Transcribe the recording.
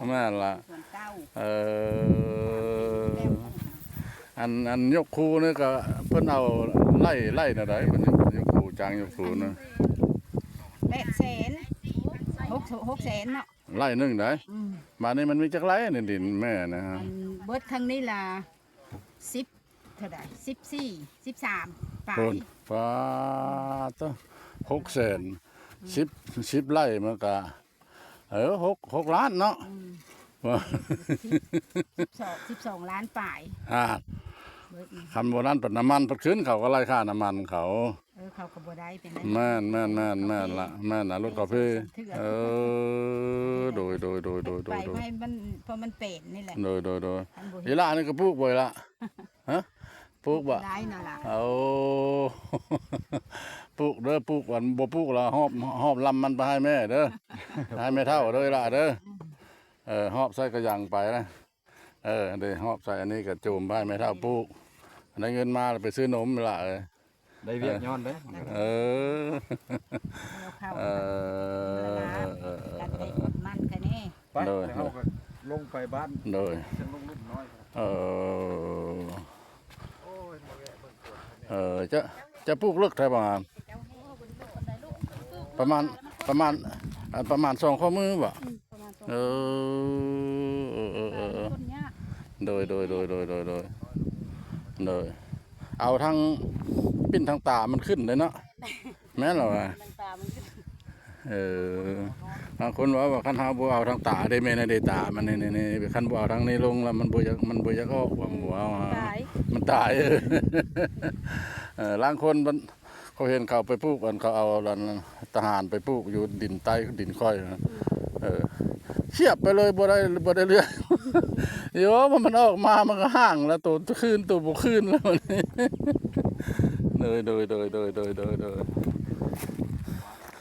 แม่นละ ส่วนเก้า เอออันยกคูนี่ก็เพิ่นเอาไล่น่ะได้มันยกคูจางยกคูนะ 800,000 600,000เนาะ ไล่หนึงได้บ้านนี้มันมีจักไร่นี่ดินแม่นะฮะ อันเบิดทั้งนี้ล่ะ10เท่าใด14 13ปลา โอนยฟ้าต้อง600,000 10ไร่มันก็6 ล้านเนาะว่า 12ล้านปลาย เบิดนี่ คำโบราณปัดน้ำมันปัดขึ้นเขาก็ไล่ค่าน้ำมันเขา เขาก็บ่ได้เป็น แม่นละแม่นนะรถกาแฟโดย ไปให้มันเพราะมันเป็นนี่แหละ โดย อันบ่ อีหล่านี่ก็ปลูกบ่อยละฮะปลูกบ่ ได้น่ะล่ะ เอา ปลูกเด้อปลูกวันบ่ปลูกละหอบลำมันไปให้แม่เด้อให้แม่เฒ่าเด้อล่ะเด้อหอบใส่กระยังไปนะเด้หอบใส่อันนี้ก็จูมไปให้แม่เฒ่าปลูกได้เงินมาแล้วไปซื้อนมล่ะได้เวียกย้อนเด้ เออ แล้วเข้า เออ กันได้มันแค่นี้ ไปเฮาก็ลงไปบ้าน โดย จะลงรุ่นน้อย เออ โอ้ยมาแวะเบิ่งสวน จะปลูกเลิกไทยประมาณ2ข้อมือบ่เออโดยเอาทั้งปิ้นทั้งตามันขึ้นเลยเนาะแม่นเหรอวะบางคนว่าคันหาบ่เอาทั้งตาได้แม่ในได้ตามันนี่คันบ่เอาทั้งนี้ลงแล้วมันบ่อยากออกว่าบ่เอามันตายบางคนมันเขาเห็นเขาไปปลูกกันเขาเอาทหารไปปลูกอยู่ดินใต้ดินค่อยเฉียบไปเลยบ่ได้เรื่องเดี๋ยวมันออกมามันก็ห่างแล้วตัวคืนตัวบ่คืนแล้วโดย